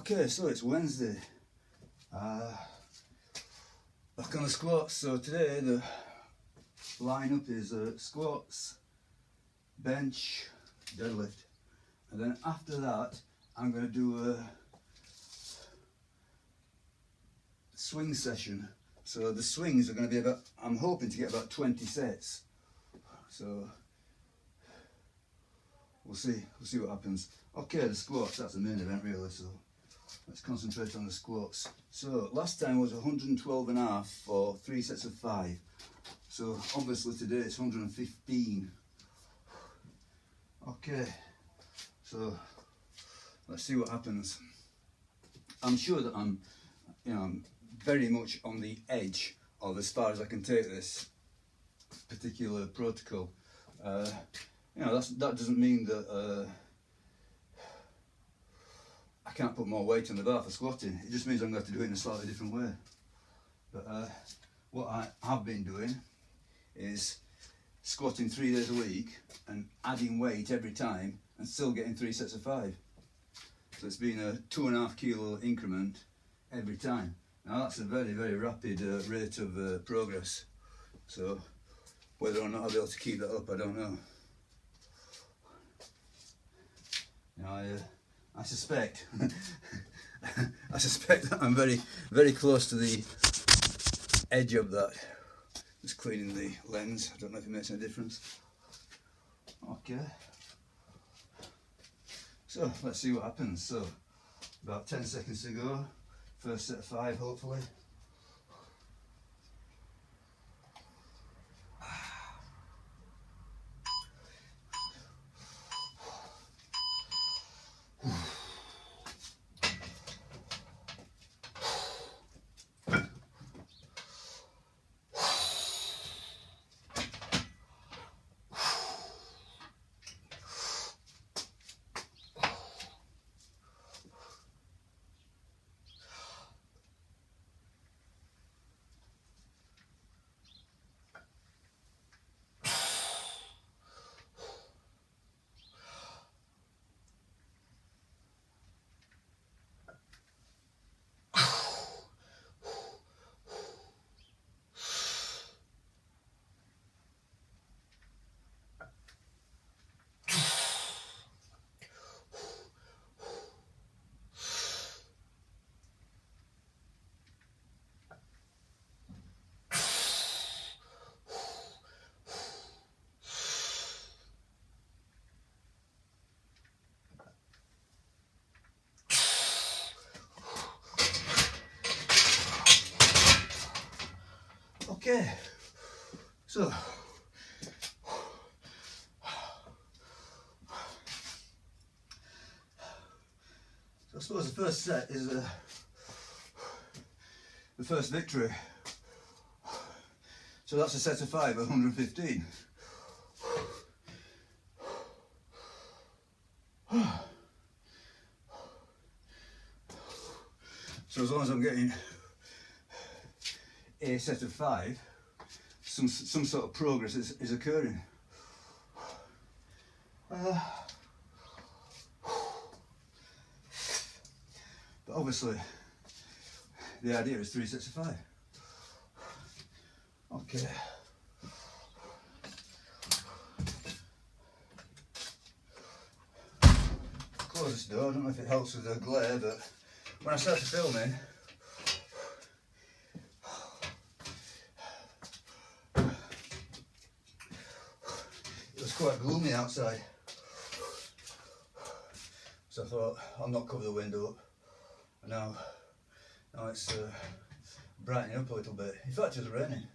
Okay, so it's Wednesday. Back on the squats. So today the lineup is squats, bench, deadlift, and then after that I'm going to do a swing session. So the swings are going to be about, I'm hoping to get about 20 sets. So we'll see what happens. Okay, the squats, that's the main event really, so let's concentrate on the squats. So last time was 112.5 for 3 sets of 5. So obviously today it's 115. Okay, so let's see what happens. I'm sure that I'm very much on the edge of as far as I can take this particular protocol. That doesn't mean that I can't put more weight on the bar for squatting. It just means I'm going to have to do it in a slightly different way. But what I have been doing is squatting 3 days a week and adding weight every time and still getting 3 sets of 5. So it's been a 2.5 kilo increment every time. Now that's a very, very rapid rate of progress. So whether or not I'll be able to keep that up, I don't know. I suspect I suspect that I'm very, very close to the edge of that. Just cleaning the lens. I don't know if it makes any difference. Okay. So let's see what happens. So about 10 seconds to go. First set of 5, hopefully. Okay, so I suppose the first set is the first victory. So that's a set of 5 at 115. So as long as I'm getting a set of 5, some sort of progress is occurring. But obviously the idea is 3 sets of 5. Okay. Close this door. I don't know if it helps with the glare, but when I started filming, it was quite gloomy outside. So I thought I'll not cover the window up. And now it's brightening up a little bit. In fact, it was raining.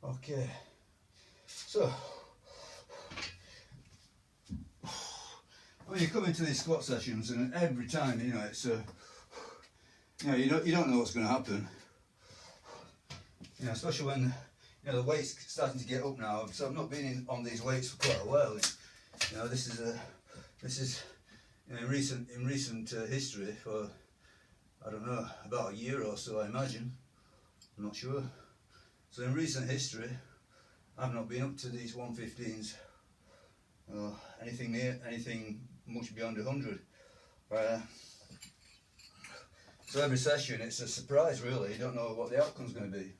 Okay, so when you come into these squat sessions, and every time it's you don't know what's going to happen. Especially when the weight's starting to get up now. So I've not been on these weights for quite a while. This is in recent history for, I don't know, about a year or so, I imagine. I'm not sure. So in recent history, I've not been up to these 115s anything much beyond 100. So every session it's a surprise really, you don't know what the outcome's going to be.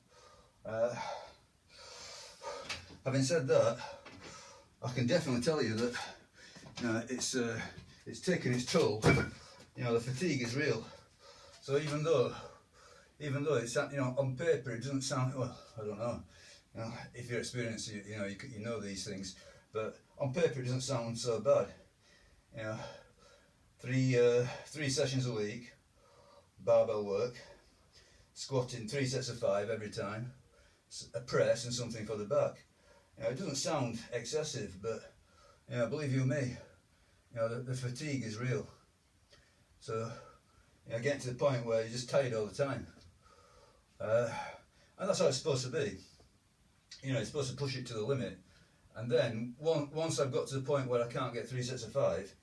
Having said that, I can definitely tell you that it's taken its toll. The fatigue is real. So even though it's, on paper it doesn't sound, well, I don't know, if you're experienced, you know these things, but on paper it doesn't sound so bad. 3 sessions a week, barbell work, squatting 3 sets of 5 every time, a press and something for the back. It doesn't sound excessive, but believe you me, the fatigue is real. So getting to the point where you're just tired all the time, and that's how it's supposed to be. It's supposed to push it to the limit, and then once I've got to the point where I can't get 3 sets of 5,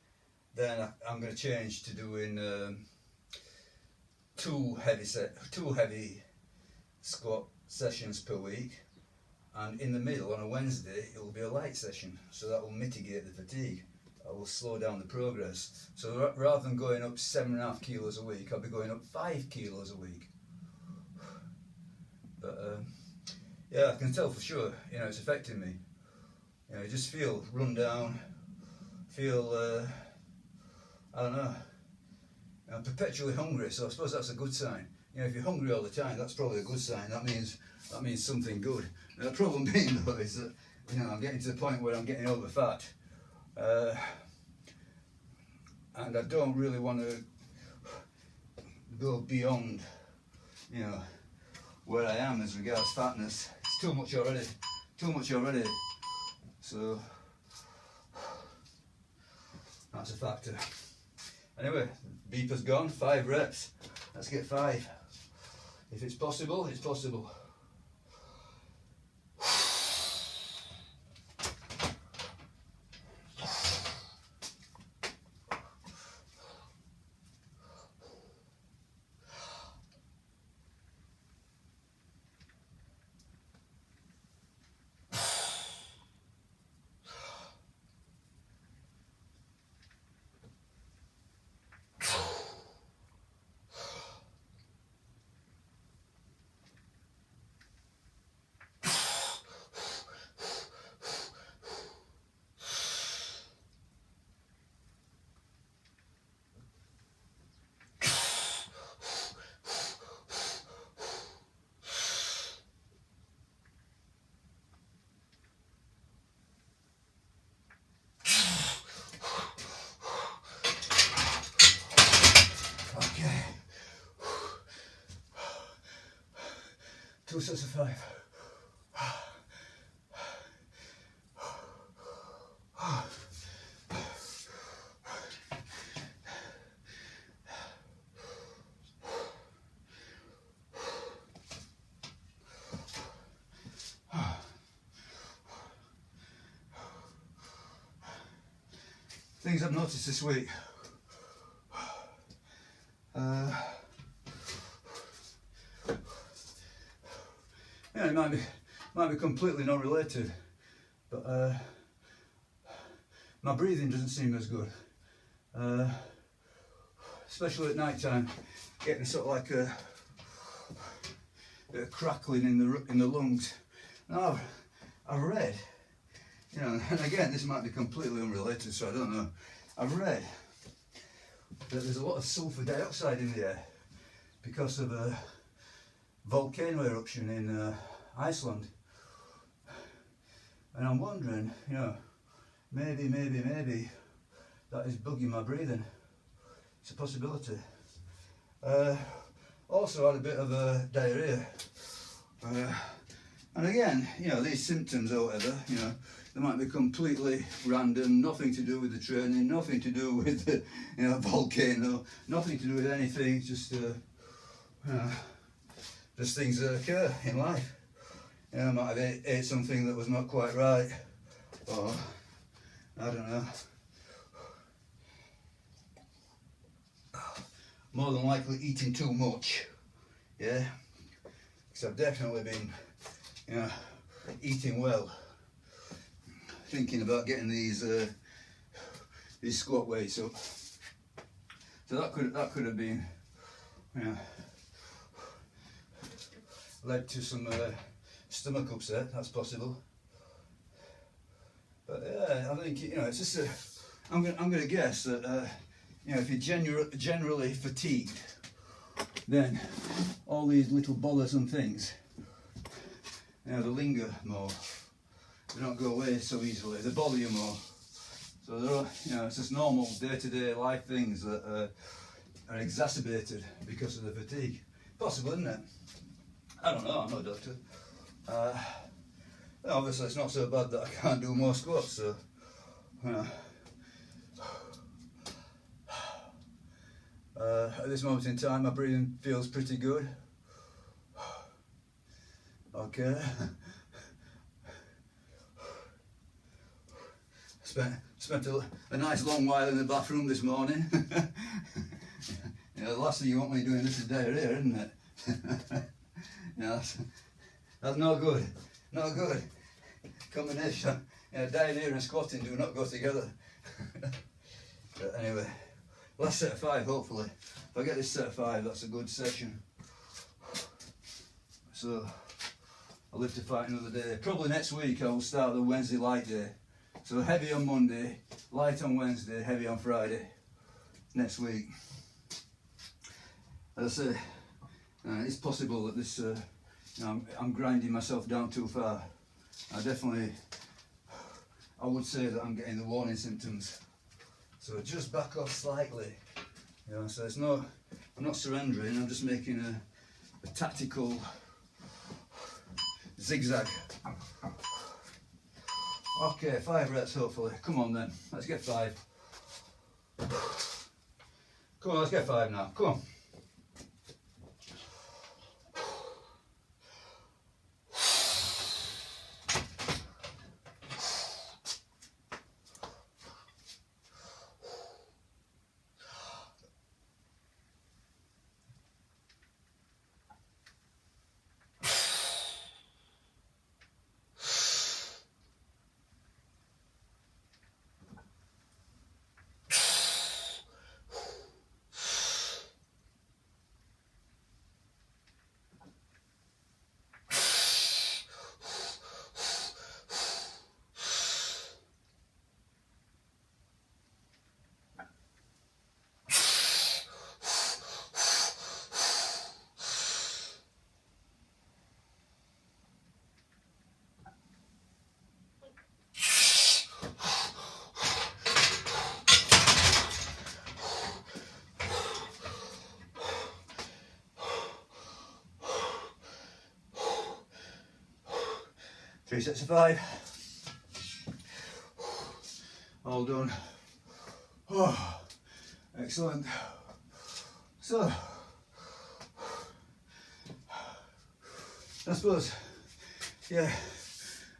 then I'm going to change to doing 2 heavy squat sessions per week, and in the middle on a Wednesday it will be a light session, so that will mitigate the fatigue. I will slow down the progress. So rather than going up 7.5 kilos a week, I'll be going up 5 kilos a week. But I can tell for sure, it's affecting me. I just feel run down, feel I don't know, I'm perpetually hungry, so I suppose that's a good sign. If you're hungry all the time, that's probably a good sign. That means something good. The problem being though is that I'm getting to the point where I'm getting over fat, and I don't really want to go beyond where I am as regards fatness. It's too much already. So that's a factor. Anyway, beeper's gone. 5 reps. Let's get 5. If it's possible, it's possible. Okay. 2 sets of 5. Things I've noticed this week. It might be completely not related, but my breathing doesn't seem as good, especially at night time. Getting sort of like a bit of crackling in the lungs. Now I've read, and again this might be completely unrelated, so I don't know. I've read that there's a lot of sulfur dioxide in the air because of a volcano eruption in Iceland, and I'm wondering, maybe that is bugging my breathing. It's a possibility. Also had a bit of diarrhea, and again, these symptoms or whatever, they might be completely random, nothing to do with the training, nothing to do with the volcano, nothing to do with anything, just things that occur in life. I might have ate something that was not quite right, or I don't know. More than likely eating too much, because I've definitely been, eating well. Thinking about getting these his squat weights up. So that could have been, you know, led to some stomach upset. That's possible. But yeah, I think, you know, it's just a. I'm going to guess that you know, if you're generally fatigued, then all these little bothersome things, you know, they linger more. They don't go away so easily. They bother you more. So they're, you know, it's just normal day-to-day life things that are exacerbated because of the fatigue. Possible, isn't it? I don't know. I'm not a doctor. Obviously, it's not so bad that I can't do more squats. So, you know. At this moment in time, my breathing feels pretty good. Okay. Spent a nice long while in the bathroom this morning. You know, the last thing you want when you're doing this is diarrhea, isn't it? You know, that's no good. No good. Combination. You know, diarrhea and squatting do not go together. But anyway. Last set of 5, hopefully. If I get this set of 5, that's a good session. So, I'll live to fight another day. Probably next week I will start the Wednesday light day. So heavy on Monday, light on Wednesday, heavy on Friday. Next week. As I say, it's possible that this, you know, I'm grinding myself down too far. I would say that I'm getting the warning symptoms. So just back off slightly, you know, so it's no, I'm not surrendering, I'm just making a tactical zigzag. Okay, 5 reps hopefully. Come on then, let's get 5. Come on, let's get 5 now, come on. Three sets of 5. All done. Oh, excellent. So, I suppose, yeah,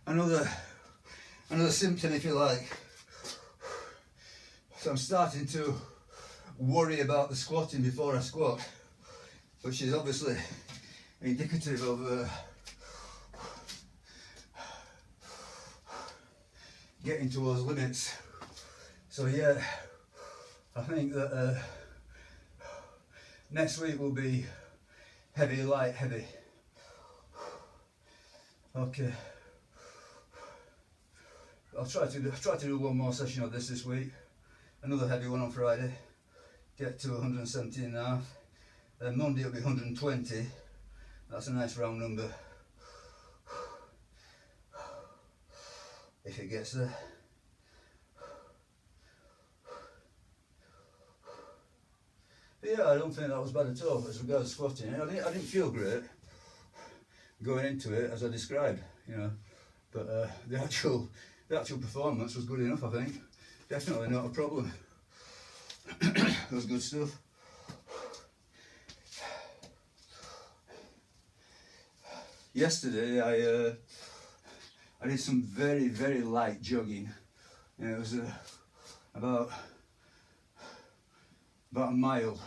another symptom, if you like. So I'm starting to worry about the squatting before I squat, which is obviously indicative of getting towards limits. So yeah, I think that next week will be heavy, light, heavy. Okay. I'll try to do one more session of this week. Another heavy one on Friday. Get to 117.5. Then Monday it'll be 120. That's a nice round number. If it gets there. But yeah, I don't think that was bad at all as regards squatting. I didn't feel great going into it as I described, you know. But the actual performance was good enough, I think. Definitely not a problem. That was good stuff. Yesterday I did some very, very light jogging. You know, it was about a mile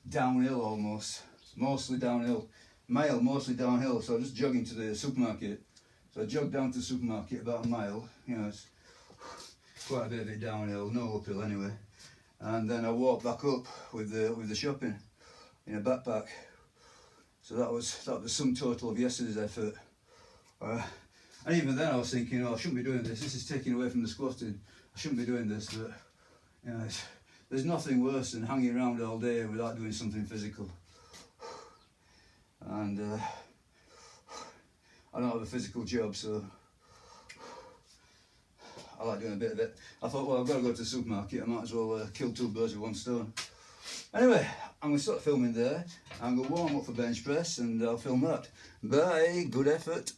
downhill almost, mostly downhill. Mile, mostly downhill, so just jogging to the supermarket. So I jogged down to the supermarket about a mile, you know, quite a bit of it downhill, no uphill anyway. And then I walked back up with the shopping in a backpack. So that was the sum total of yesterday's effort. And even then I was thinking, oh, I shouldn't be doing this. This is taking away from the squatting. I shouldn't be doing this, but you know, there's nothing worse than hanging around all day without doing something physical. And I don't have a physical job, so I like doing a bit of it. I thought, well, I've got to go to the supermarket. I might as well kill two birds with one stone. Anyway, I'm going to start filming there. I'm going to warm up for bench press and I'll film that. Bye, good effort.